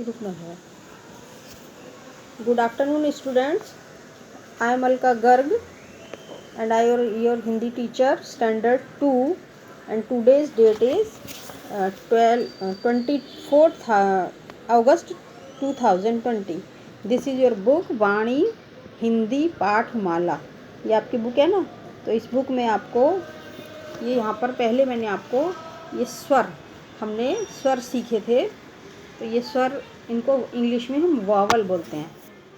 रुकना है। Good afternoon students, I am Alka Garg and I am your Hindi teacher standard 2 and today's date is 24th August 2020. This is your book वाणी हिंदी पाठमाला। ये आपकी book है ना, तो इस बुक में आपको ये यहाँ पर पहले मैंने आपको ये स्वर, हमने स्वर सीखे थे। तो ये स्वर, इनको इंग्लिश में हम वावल बोलते हैं।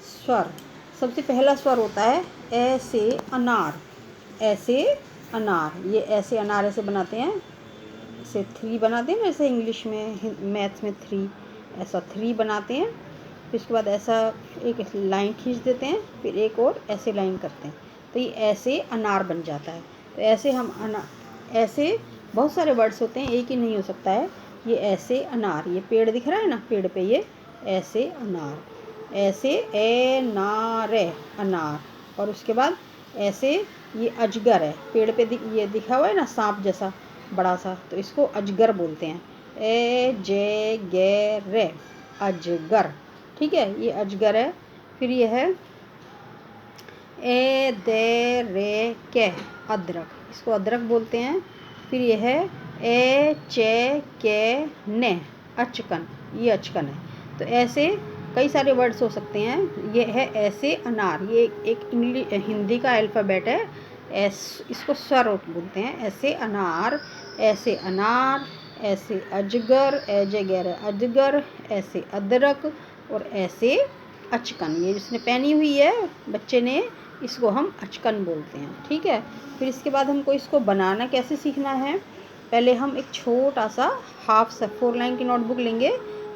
स्वर, सबसे पहला स्वर होता है ए से अनार। ऐसे अनार, ये ऐसे अनार ऐसे बनाते हैं, ऐसे 3 बनाते हैं ना, ऐसे इंग्लिश में मैथ्स में 3, ऐसा 3 बनाते हैं। फिर उसके बाद ऐसा एक लाइन खींच देते हैं, फिर एक और ऐसे लाइन करते हैं, तो ये ऐसे अनार बन जाता है। तो ऐसे हम ऐसे बहुत सारे वर्ड्स होते हैं, एक ही नहीं हो सकता है। ये ऐसे अनार, ये पेड़ दिख रहा है ना, पेड़ पे ये ऐसे अनार, ऐसे ए नार अनार। और उसके बाद ऐसे ये अजगर है, पेड़ पे ये दिखा हुआ है ना सांप जैसा बड़ा सा, तो इसको अजगर बोलते हैं। ए जे गे रे अजगर, ठीक है, ये अजगर है। फिर ये है ए दे रे के अदरक, इसको अदरक बोलते हैं। फिर ये है ए चे के ने अचकन, ये अचकन है। तो ऐसे कई सारे वर्ड्स हो सकते हैं। ये है ऐसे अनार, ये एक हिंदी का अल्फ़ाबेट है। इसको स्वर बोलते हैं। ऐसे अनार, ऐसे अनार, ऐसे अजगर, अजगर अजगर, ऐसे अदरक और ऐसे अचकन। ये जिसने पहनी हुई है बच्चे ने, इसको हम अचकन बोलते हैं, ठीक है। फिर इसके बाद हमको इसको बनाना कैसे सीखना है। पहले हम एक छोटा सा 4 लाइन की नोटबुक लेंगे,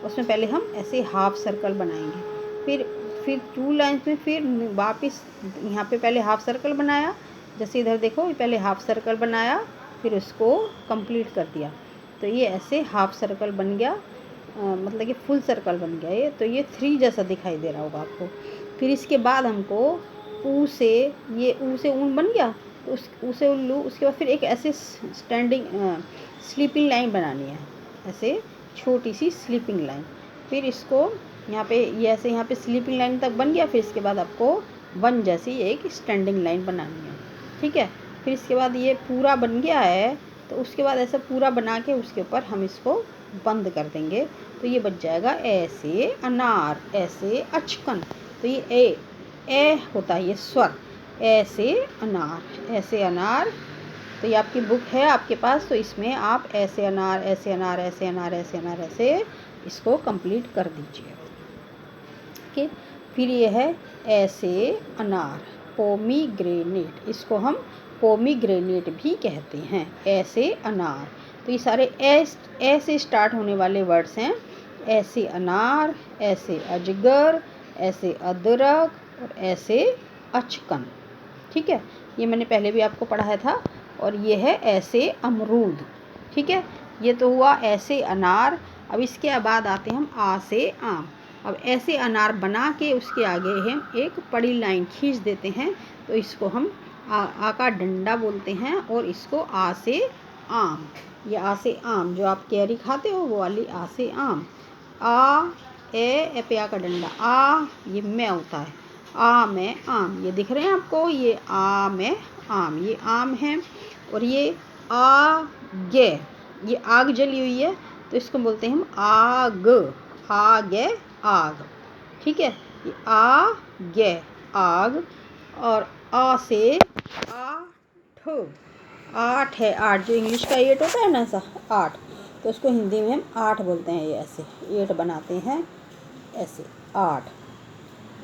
उसमें पहले हम ऐसे हाफ सर्कल बनाएंगे। फिर 2 लाइन्स में फिर वापस यहाँ पे पहले हाफ सर्कल बनाया, जैसे इधर देखो, पहले हाफ सर्कल बनाया, फिर उसको कंप्लीट कर दिया, तो ये ऐसे हाफ सर्कल बन गया, मतलब कि फुल सर्कल बन गया ये। तो ये 3 जैसा दिखाई दे रहा होगा आपको। फिर इसके बाद हमको ऊ से, ये ऊ से ऊन बन गया, तो ऊ से उल्लू। उसके बाद फिर एक ऐसे स्टैंडिंग स्लीपिंग लाइन बनानी है, ऐसे छोटी सी स्लीपिंग लाइन। फिर इसको यहाँ पे ये ऐसे यहाँ पे स्लीपिंग लाइन तक बन गया। फिर इसके बाद आपको 1 जैसी एक स्टैंडिंग लाइन बनानी है, ठीक है। फिर इसके बाद ये पूरा बन गया है, तो उसके बाद ऐसा पूरा बना के उसके ऊपर हम इसको बंद कर देंगे, तो ये बच जाएगा ऐसे अनार, ऐसे अचकन। तो ये ए होता है ये स्वर, ऐसे अनार, ऐसे अनार। तो ये आपकी बुक है आपके पास, तो इसमें आप ऐसे अनार, ऐसे अनार, ऐसे अनार, ऐसे अनार, ऐसे इसको कंप्लीट कर दीजिए, ठीक है। फिर ये है ऐसे अनार, पोमीग्रेनेट, इसको हम पोमीग्रेनेट भी कहते हैं, ऐसे अनार। तो ये सारे ए से स्टार्ट होने वाले वर्ड्स हैं। ऐसे अनार, ऐसे अजगर, ऐसे अदरक और ऐसे अचकन, ठीक है। ये मैंने पहले भी आपको पढ़ाया था। और ये है ऐसे अमरूद, ठीक है। ये तो हुआ ऐसे अनार। अब इसके बाद आते हैं हम आ से आम। अब ऐसे अनार बना के उसके आगे हम एक बड़ी लाइन खींच देते हैं, तो इसको हम आ का डंडा बोलते हैं। और इसको आ से आम, ये आ से आम जो आप कैरी खाते हो वो वाली आ से आम। आ ए पे आ का डंडा, आ ये मैं होता है, आ में आम, ये दिख रहे हैं आपको, ये आ में आम, ये आम है। और ये आ गे, ये आग जली हुई है, तो इसको बोलते हैं हम आग, आगे आग, ठीक है। ये आ गे आग। और आ से आठ, 8 है, 8 जो इंग्लिश का 8 होता है ना, ऐसा 8, तो उसको हिंदी में हम 8 बोलते हैं। ये ऐसे 8 बनाते हैं, ऐसे 8,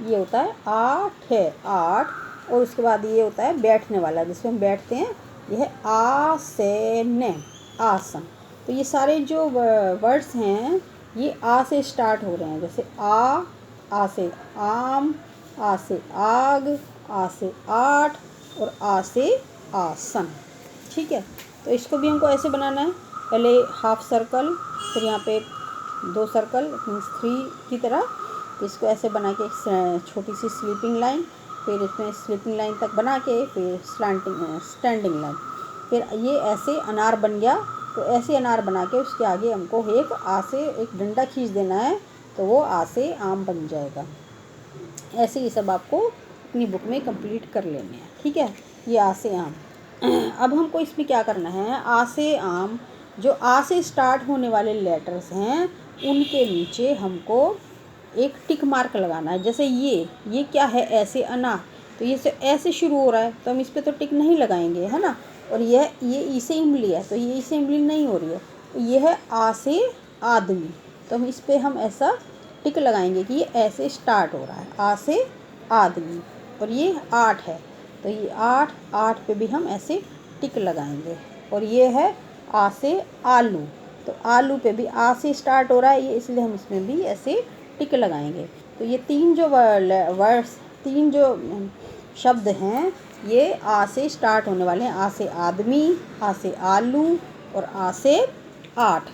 ये होता है 8 है, 8। और उसके बाद ये होता है बैठने वाला, जिसमें हम बैठते हैं, यह है आसन, आसन। तो ये सारे जो वर्ड्स हैं ये आ से स्टार्ट हो रहे हैं, जैसे आ से आम, आ से आग, आ से 8 और आ से आसन, ठीक है। तो इसको भी हमको ऐसे बनाना है, पहले हाफ सर्कल, फिर यहाँ पे 2 सर्कल मीन्स 3 की तरह। तो इसको ऐसे बना के छोटी सी स्लीपिंग लाइन, फिर इसमें स्लीपिंग लाइन तक बना के फिर स्टैंडिंग लाइन। फिर ये ऐसे अनार बन गया। तो ऐसे अनार बना के उसके आगे हमको एक आ से एक डंडा खींच देना है, तो वो आ से आम बन जाएगा। ऐसे ये सब आपको अपनी बुक में कंप्लीट कर लेने हैं, ठीक है। ये आ से आम। अब हमको इसमें क्या करना है, आ से आम जो आ से स्टार्ट होने वाले लेटर्स हैं उनके नीचे हमको एक टिक मार्क लगाना है। जैसे ये क्या है, ऐसे अनार, तो ये से ऐसे शुरू हो रहा है तो हम इस पर तो टिक नहीं लगाएंगे, है ना। और ये ई से इमली है तो ये ई से इमली नहीं हो रही है। ये है आ से आदमी, तो हम इस पर हम ऐसा टिक लगाएंगे कि ये ऐसे स्टार्ट हो रहा है, आ से आदमी। और ये 8 है तो ये 8 पे भी हम ऐसे टिक लगाएंगे। और ये है आ से आलू, तो आलू पे भी आ से स्टार्ट हो रहा है ये, इसलिए हम इसमें भी ऐसे टिक लगाएंगे। तो ये 3 जो वर्ड्स, 3 जो शब्द हैं ये आ से स्टार्ट होने वाले हैं। आ से आदमी, आ से आलू और आ से 8।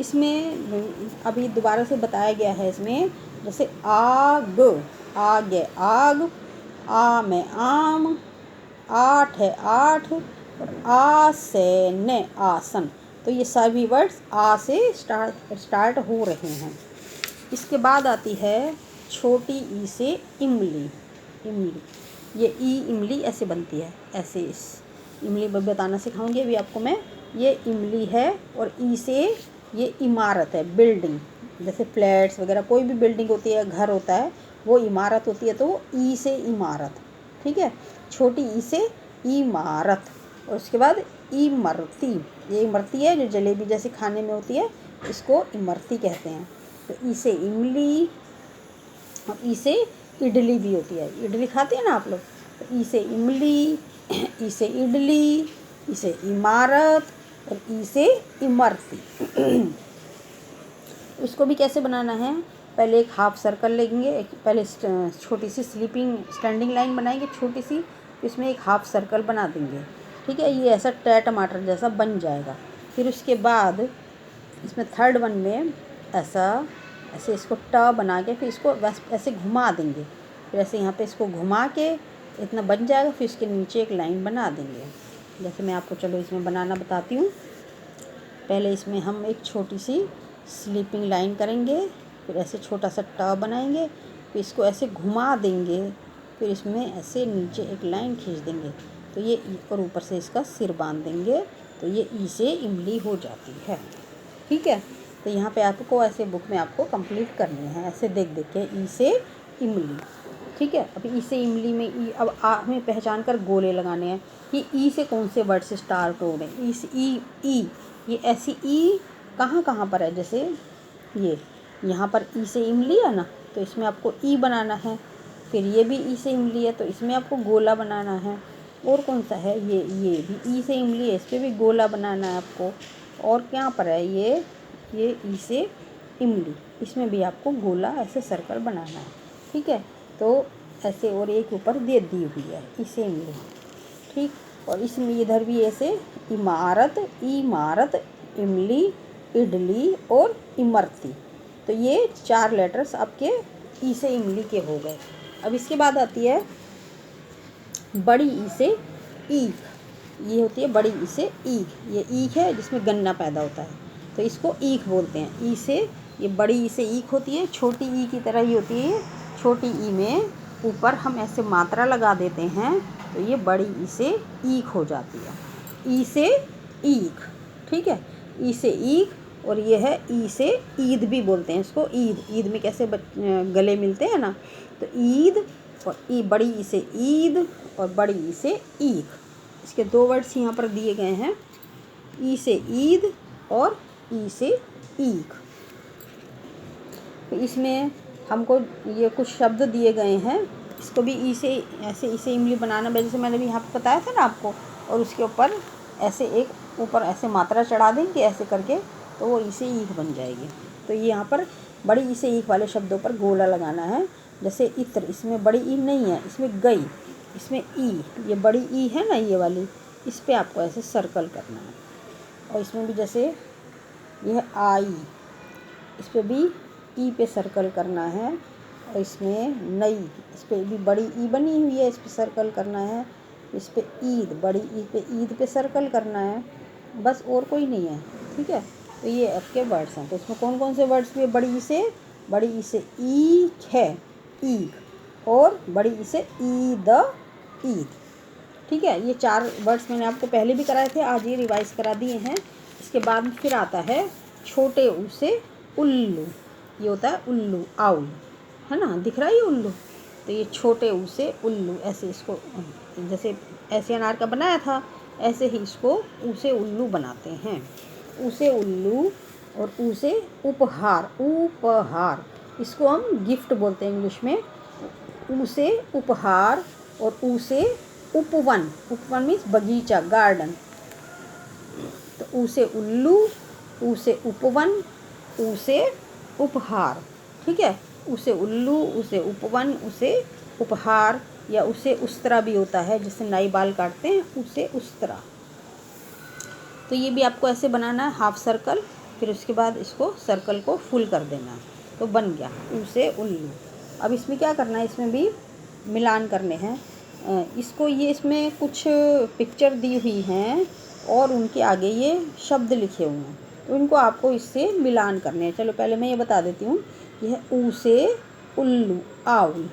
इसमें अभी दोबारा से बताया गया है इसमें, जैसे आग, आग है आग, आ में आम, 8 है 8 और आ से न आसन। तो ये सभी वर्ड्स आ से स्टार्ट हो रहे हैं। इसके बाद आती है छोटी ई से इमली। इमली, ये ई इमली ऐसे बनती है, ऐसे इस इमली बताना सिखाऊंगी अभी आपको मैं। ये इमली है और ई से ये इमारत है, बिल्डिंग, जैसे फ्लैट्स वगैरह कोई भी बिल्डिंग होती है, घर होता है, वो इमारत होती है, तो वो ई से इमारत, ठीक है। छोटी ई से इमारत। और उसके बाद इमरती, ये इमरती है जो जलेबी जैसे खाने में होती है, इसको इमरती कहते हैं। तो ई से इमली और ई से इडली भी होती है, इडली खाते हैं ना आप लोग, तो ई से इमली, ई से इडली, ई से इमारत और ई से इमरती। इसको भी कैसे बनाना है, पहले एक हाफ सर्कल लेंगे, पहले छोटी सी स्टैंडिंग लाइन बनाएंगे छोटी सी, इसमें एक हाफ सर्कल बना देंगे, ठीक है। ये ऐसा टमाटर जैसा बन जाएगा। फिर उसके बाद इसमें थर्ड वन में ऐसे इसको ट बना के फिर इसको ऐसे घुमा देंगे, फिर ऐसे यहाँ पे इसको घुमा के इतना बन जाएगा। फिर इसके नीचे एक लाइन बना देंगे, जैसे मैं आपको चलो इसमें बनाना बताती हूँ। पहले इसमें हम एक छोटी सी स्लीपिंग लाइन करेंगे, फिर ऐसे छोटा सा ट बनाएंगे, फिर इसको ऐसे घुमा देंगे, फिर इसमें ऐसे नीचे एक लाइन खींच देंगे, तो ये और ऊपर से इसका सिर बांध देंगे, तो ये ई से इमली हो जाती है, ठीक है। तो यहाँ पे आपको ऐसे बुक में आपको कंप्लीट करनी है, ऐसे देख देख के ई से इमली, ठीक है। अब ई से इमली में ई, अब आ हमें पहचान कर गोले लगाने हैं कि ई से कौन से वर्ड से स्टार्ट हो रहे हैं। ई से ई, ये ऐसी ई कहाँ कहाँ पर है, जैसे ये यहाँ पर ई से इमली है ना, तो इसमें आपको ई बनाना है। फिर ये भी ई से इमली है तो इसमें आपको गोला बनाना है। और कौन सा है, ये भी ई से इमली है, इस पर भी गोला बनाना है आपको। और क्या पर है, ये ई से इमली, इसमें भी आपको गोला ऐसे सर्कल बनाना है, ठीक है। तो ऐसे और एक ऊपर दे दी हुई है ई से इमली, ठीक। और इसमें इधर भी ऐसे इमारत, इमली, इडली और इमरती, तो ये 4 लेटर्स आपके ई से इमली के हो गए। अब इसके बाद आती है बड़ी ई से ईख, ये होती है बड़ी ई से ईख। ये ईख है जिसमें गन्ना पैदा होता है, तो इसको ईख बोलते हैं। ई से ये बड़ी ई से ईख होती है, छोटी ई की तरह ही होती है। छोटी ई में ऊपर हम ऐसे मात्रा लगा देते हैं तो ये बड़ी ई से ईख हो जाती है। ई से ईख, ठीक है, ई से ईख। और ये है ई से ईद भी बोलते हैं इसको, ईद में कैसे गले मिलते हैं ना, तो ईद। और बड़ी ई से ईद और बड़ी ई से ईख, इसके 2 वर्ड्स यहाँ पर दिए गए हैं, ई से ईद और ई से ईख। तो इसमें हमको ये कुछ शब्द दिए गए हैं, इसको भी ई से ऐसे ई से इमली बनाना, जैसे मैंने भी यहाँ पे बताया था ना आपको। और उसके ऊपर ऐसे एक ऊपर ऐसे मात्रा चढ़ा देंगे ऐसे करके, तो वो ई से ईख बन जाएगी। तो ये यहाँ पर बड़ी ई से ईख वाले शब्दों पर गोला लगाना है। जैसे इत्र, इसमें बड़ी ई नहीं है, इसमें गई, इसमें ई, ये बड़ी ई है ना ये वाली, इस पर आपको ऐसे सर्कल करना है। और इसमें भी जैसे यह आई, इस पर भी ई पे सर्कल करना है। और इसमें नई, इस पर भी बड़ी ई बनी हुई है, इस पर सर्कल करना है। इस पे ईद, बड़ी ई पे ईद पे सर्कल करना है, बस और कोई नहीं है, ठीक है। तो ये आपके वर्ड्स हैं। तो इसमें कौन कौन से वर्ड्स भी बड़ी ई से, बड़ी ई से ईख है, ईख। और बड़ी ई से ईद, ईद। ठीक है, ये 4 वर्ड्स मैंने आपको पहले भी कराए थे, आज ये रिवाइज करा दिए हैं। इसके बाद फिर आता है छोटे ऊ से उल्लू, ये होता है उल्लू, आउल, है ना, दिख रहा है ये उल्लू। तो ये छोटे ऊ से उल्लू, ऐसे इसको जैसे ऐसे अनार का बनाया था ऐसे ही इसको ऊ से उल्लू बनाते हैं। ऊ से उल्लू और ऊ से उपहार, उपहार, इसको हम गिफ्ट बोलते हैं इंग्लिश में। ऊ से उपहार और ऊ से उपवन, उपवन मीन्स बगीचा, गार्डन। तो ऊ से उल्लू, ऊ से उपवन, ऊ से उपहार। ठीक है, ऊ से उल्लू, ऊ से उपवन, ऊ से उपहार, या उसे उस्तरा भी होता है, जिससे नाई बाल काटते हैं, उसे उस्तरा। तो ये भी आपको ऐसे बनाना है, हाफ सर्कल, फिर उसके बाद इसको सर्कल को फुल कर देना है, तो बन गया ऊ से उल्लू। अब इसमें क्या करना है, इसमें भी मिलान करने हैं इसको। ये इसमें कुछ पिक्चर दी हुई हैं और उनके आगे ये शब्द लिखे हुए हैं, तो इनको आपको इससे मिलान करने हैं। चलो पहले मैं ये बता देती हूँ। यह ऊ से उल्लू, आउल।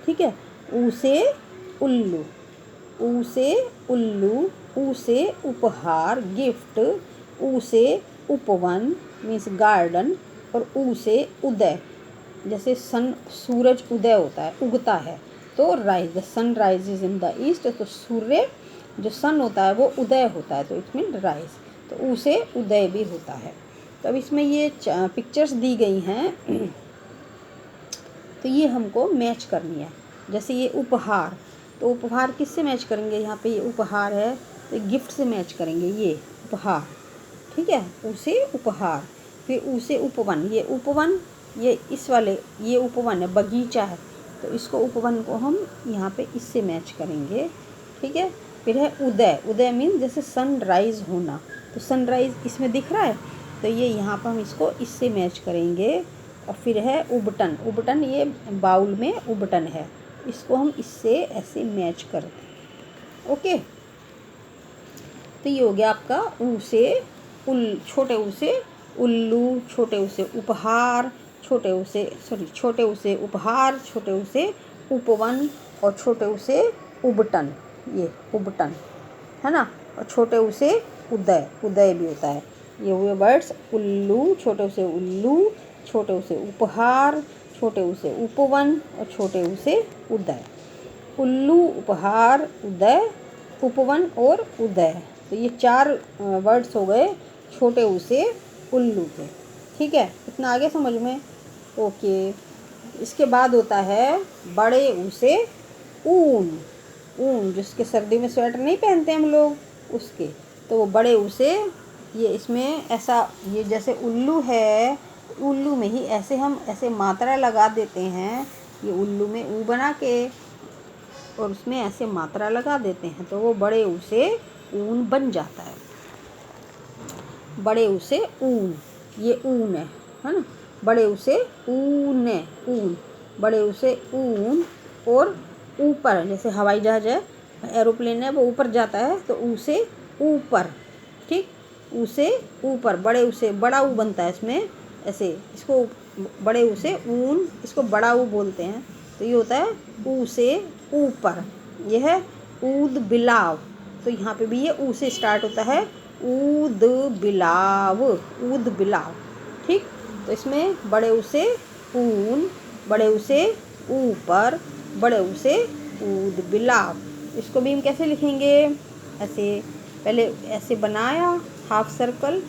ठीक है, ऊ से उल्लू, ऊ से उल्लू, ऊ से उपहार, गिफ्ट, ऊ से उपवन मीन्स गार्डन, और ऊ से उदय, जैसे सन, सूरज उदय होता है, उगता है, तो rise, the sun rises in the east, तो सूर्य जो सन होता है वो उदय होता है, तो इट मीन राइज, तो ऊ से उदय भी होता है। तो अब इसमें ये पिक्चर्स दी गई हैं तो ये हमको मैच करनी है। जैसे ये उपहार, तो उपहार किससे मैच करेंगे, यहाँ पे ये उपहार है तो गिफ्ट से मैच करेंगे, ये उपहार। ठीक है, उसे उपहार। फिर उसे उपवन, ये उपवन, ये इस वाले, ये उपवन है, बगीचा है, तो इसको उपवन को हम यहाँ पे इससे मैच करेंगे। ठीक है, फिर है उदय, उदय मीन जैसे सनराइज होना, तो सनराइज इसमें दिख रहा है, तो ये यहाँ पर हम इसको इससे मैच करेंगे। और फिर है उबटन, उबटन ये बाउल में उबटन है, इसको हम इससे ऐसे मैच करते हैं। ओके, तो ये हो गया आपका ऊ से छोटे ऊ से उल्लू, छोटे ऊ से उपहार, छोटे ऊ से छोटे ऊ से उपहार, छोटे ऊ से उपवन, और छोटे ऊ से उबटन, ये उबटन है ना, और छोटे ऊ से उदय, उदय भी होता है। ये हुए वर्ड्स उल्लू, छोटे ऊ से उल्लू, छोटे ऊ से उपहार, छोटे ऊ से उपवन, और छोटे ऊ से उदय। उल्लू, उपहार, उदय, उपवन और उदय, तो ये 4 वर्ड्स हो गए छोटे ऊ से उल्लू के। ठीक है, इतना आगे समझ में? ओके। इसके बाद होता है बड़े ऊ से ऊन, ऊन जिसके सर्दी में स्वेटर नहीं पहनते हम लोग, उसके, तो वो बड़े ऊ से, ये इसमें ऐसा, ये जैसे उल्लू है, उल्लू में ही ऐसे हम ऐसे मात्रा लगा देते हैं, ये उल्लू में ऊ बना के और उसमें ऐसे मात्रा लगा देते हैं, तो वो बड़े ऊ से ऊन बन जाता है। बड़े ऊ से ऊन, ये ऊन है ना, बड़े ऊ से ऊन है, ऊन, बड़े ऊ से ऊन। और ऊपर, जैसे हवाई जहाज है, एरोप्लेन है, वो ऊपर जाता है, तो ऊ से ऊपर। ठीक, ऊ से ऊपर, बड़े ऊ से बड़ा ऊ बनता है इसमें, ऐसे इसको बड़े ऊ से ऊन, इसको बड़ा ऊ बोलते हैं, तो ये होता है ऊ से ऊपर। यह है ऊद बिलाव, तो यहाँ पे भी ये ऊ से स्टार्ट होता है, ऊद बिलाव, ऊद बिलाव। ठीक, तो इसमें बड़े ऊ से ऊन, बड़े ऊ से ऊपर, बड़े ऊ से ऊद बिलाव। इसको भी हम कैसे लिखेंगे, ऐसे, पहले ऐसे बनाया हाफ सर्कल,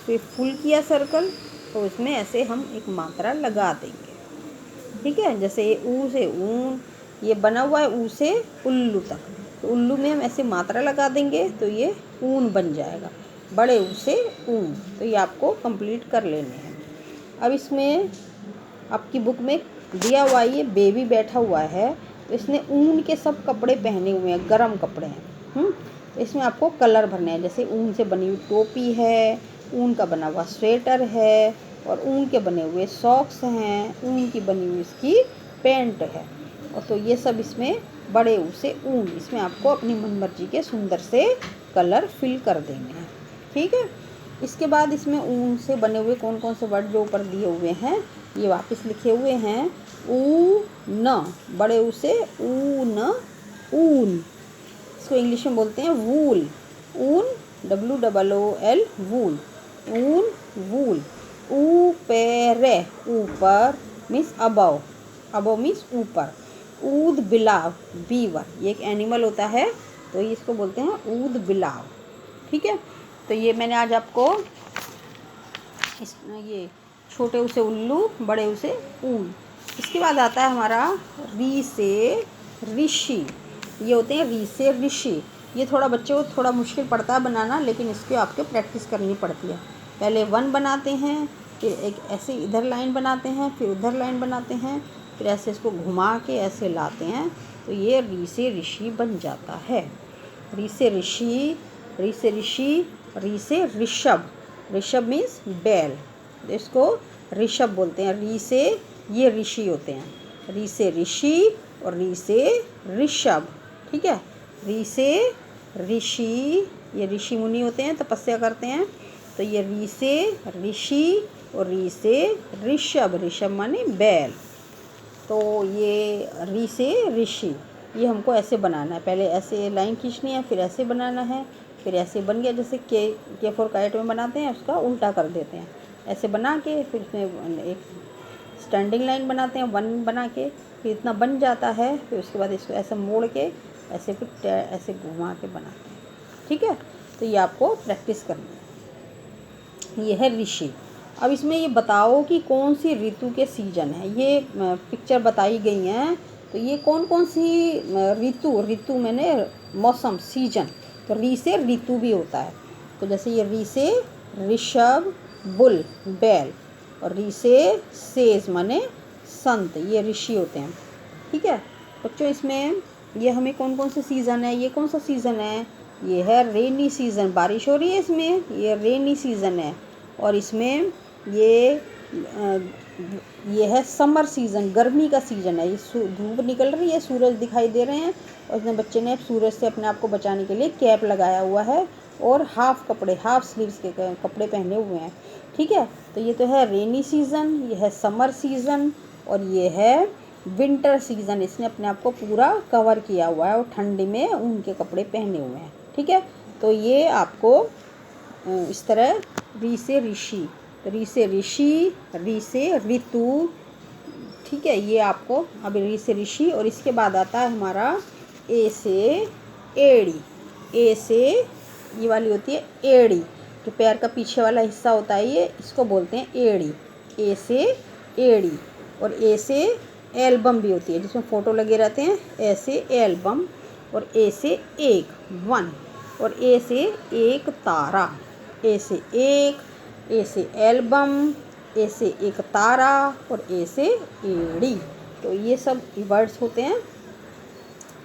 फिर फुल किया सर्कल, तो इसमें ऐसे हम एक मात्रा लगा देंगे। ठीक है, जैसे ये ऊ से ऊन, ये बना हुआ है ऊ से उल्लू तक, तो उल्लू में हम ऐसे मात्रा लगा देंगे तो ये ऊन बन जाएगा, बड़े ऊ से ऊन। तो ये आपको कंप्लीट कर लेने हैं। अब इसमें आपकी बुक में दिया हुआ ये बेबी बैठा हुआ है, तो इसने ऊन के सब कपड़े पहने हुए हैं, गर्म कपड़े हैं। तो इसमें आपको कलर भरने हैं, जैसे ऊन से बनी हुई टोपी है, ऊन का बना हुआ स्वेटर है, और ऊन के बने हुए सॉक्स हैं, ऊन की बनी हुई इसकी पैंट है, और तो ये सब इसमें बड़े ऊ से ऊन, इसमें आपको अपनी मनमर्जी के सुंदर से कलर फिल कर देंगे हैं। ठीक है, इसके बाद इसमें ऊन से बने हुए कौन कौन से वर्ड जो ऊपर दिए हुए हैं ये वापस लिखे हुए हैं ऊ न, बड़े ऊ से ऊ न, ऊन। इसको इंग्लिश में बोलते हैं वूल, ऊन, WOOL, वूल, ऊन, वूल। ऊपेरे, ऊपर मीन्स अबव, अबव मीन्स ऊपर। ऊद बिलाव, बीवर, ये एक एनिमल होता है, तो ये इसको बोलते हैं ऊद बिलाव। ठीक है, तो ये मैंने आज आपको ये छोटे ऊ से उल्लू, बड़े ऊ से ऊन। इसके बाद आता है हमारा री से ऋषि। ये होते हैं री से ऋषि। ये थोड़ा बच्चों को थोड़ा मुश्किल पड़ता है बनाना, लेकिन इसकी आपको प्रैक्टिस करनी पड़ती है। पहले 1 बनाते हैं, फिर एक ऐसे इधर लाइन बनाते हैं, फिर उधर लाइन बनाते हैं, फिर ऐसे इसको घुमा के ऐसे लाते हैं, तो ये री से ऋषि बन जाता है। री से ऋषि, री से ऋषि, री से ऋषभ। ऋषभ मीन्स बैल, इसको ऋषभ बोलते हैं। री से ये ऋषि होते हैं, री से ऋषि और री से ऋषभ। ठीक है, री से ऋषि, ये ऋषि मुनि होते हैं, तपस्या करते हैं, तो ये री से ऋषि और री से ऋषभ। ऋषभ माने बैल। तो ये री से ऋषि, ये हमको ऐसे बनाना है। पहले ऐसे लाइन खींचनी है, फिर ऐसे बनाना है, फिर ऐसे बन गया। जैसे के फोर काइट में बनाते हैं, उसका उल्टा कर देते हैं। ऐसे बना के फिर उसमें एक स्टैंडिंग लाइन बनाते हैं 1 बना के, फिर इतना बन जाता है। फिर उसके बाद इसको ऐसे मोड़ के ऐसे फिर ऐसे घुमा के बनाते हैं। ठीक है, तो ये आपको प्रैक्टिस करनी है। ये है ऋषि। अब इसमें ये बताओ कि कौन सी ऋतु के सीजन है। ये पिक्चर बताई गई हैं, तो ये कौन कौन सी ऋतु, ऋतु मैंने मौसम, सीजन, तो री से ऋतु भी होता है। तो जैसे ये री से ऋषभ, बुल, बैल, और री से सेज माने संत, ये ऋषि होते हैं। ठीक है बच्चों, इसमें ये हमें कौन कौन से सीज़न है, ये कौन सा सीज़न है, ये है रेनी सीज़न, बारिश हो रही है इसमें, ये रेनी सीज़न है। और इसमें ये है समर सीज़न, गर्मी का सीज़न है। ये धूप निकल रही है, सूरज दिखाई दे रहे हैं, और इसमें बच्चे ने सूरज से अपने आप को बचाने के लिए कैप लगाया हुआ है और हाफ स्लीव्स के कपड़े पहने हुए हैं। ठीक है, तो ये तो है रेनी सीज़न, ये है समर सीज़न, और ये है विंटर सीज़न। इसने अपने आप को पूरा कवर किया हुआ है और ठंडी में ऊन के कपड़े पहने हुए हैं। ठीक है, तो ये आपको इस तरह री से ऋषि, री से ऋषि, री से ऋतु। ठीक है, ये आपको अभी री से ऋषि। और इसके बाद आता है हमारा ए से एड़ी। ए से ये वाली होती है एड़ी, जो पैर का पीछे वाला हिस्सा होता है, ये इसको बोलते हैं एड़ी। ए से एड़ी। और ए से एल्बम भी होती है, जिसमें फ़ोटो लगे रहते हैं, ऐसे एल्बम। और ए से 1, और ए से एक तारा। ए से एक, ए से एल्बम, ए से एक तारा, और ए से एड़ी। तो ये सब वर्ड्स होते हैं।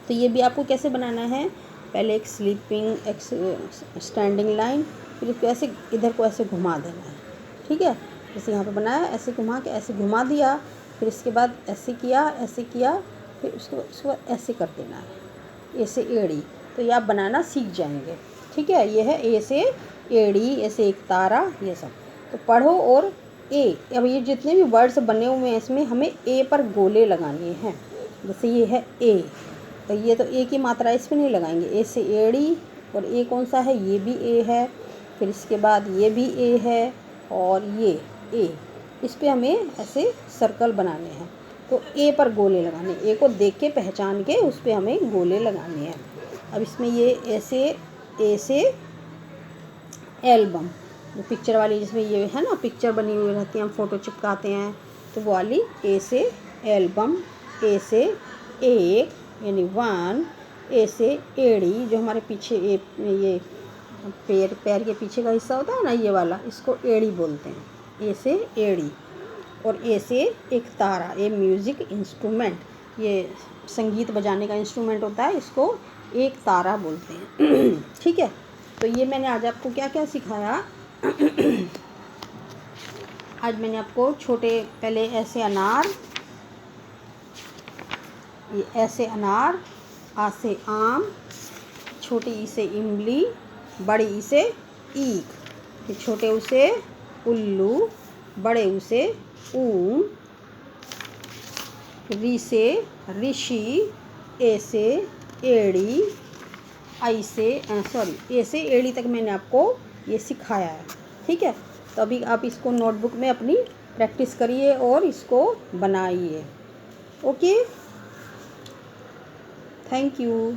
तो ये भी आपको कैसे बनाना है, पहले एक स्लीपिंग, एक स्टैंडिंग लाइन, फिर उसको ऐसे इधर को ऐसे घुमा देना है। ठीक है, जैसे यहाँ पे बनाया, ऐसे घुमा के ऐसे घुमा दिया, फिर इसके बाद ऐसे किया, ऐसे किया, फिर उसको ऐसे कर देना है, ए से एड़ी। तो ये आप बनाना सीख जाएंगे। ठीक है, ये है ए से एड़ी, ए से एक तारा, ये सब तो पढ़ो। और ए, अब ये जितने भी वर्ड्स बने हुए हैं, इसमें हमें ए पर गोले लगाने हैं। जैसे ये है ए, तो ये तो ए की मात्रा इस पर नहीं लगाएंगे, ए से एड़ी। और ए कौन सा है, ये भी ए है, फिर इसके बाद ये भी ए है, और ये ए, इस पर हमें ऐसे सर्कल बनाने हैं। तो ए पर गोले लगाने, ए को देख के पहचान के उस पर हमें गोले लगाने हैं। अब इसमें ये ऐसे ए से एल्बम, जो पिक्चर वाली, जिसमें ये है ना पिक्चर बनी हुई रहती है, हम फ़ोटो चिपकाते हैं, तो वो वाली ए से एल्बम। ए से एक यानी 1, ए से एड़ी, जो हमारे पीछे ये पैर के पीछे का हिस्सा होता है ना, ये वाला, इसको एड़ी बोलते हैं, ए से एड़ी। और ए से एक तारा, ए म्यूज़िक इंस्ट्रूमेंट, ये संगीत बजाने का इंस्ट्रूमेंट होता है, इसको एक तारा बोलते हैं। ठीक है, तो ये मैंने आज आपको क्या क्या सिखाया। आज मैंने आपको छोटे, पहले ऐसे अनार, ये ऐसे अनार, आ से आम, छोटी ई से इमली, बड़ी ई से ईख, फिर छोटे ऊ से उल्लू, बड़े ऊ से ऊन, री से ऋषि, ए से एड़ी, आई से ए से एड़ी तक मैंने आपको ये सिखाया है। ठीक है, तो अभी आप इसको नोटबुक में अपनी प्रैक्टिस करिए और इसको बनाइए। Okay, thank you.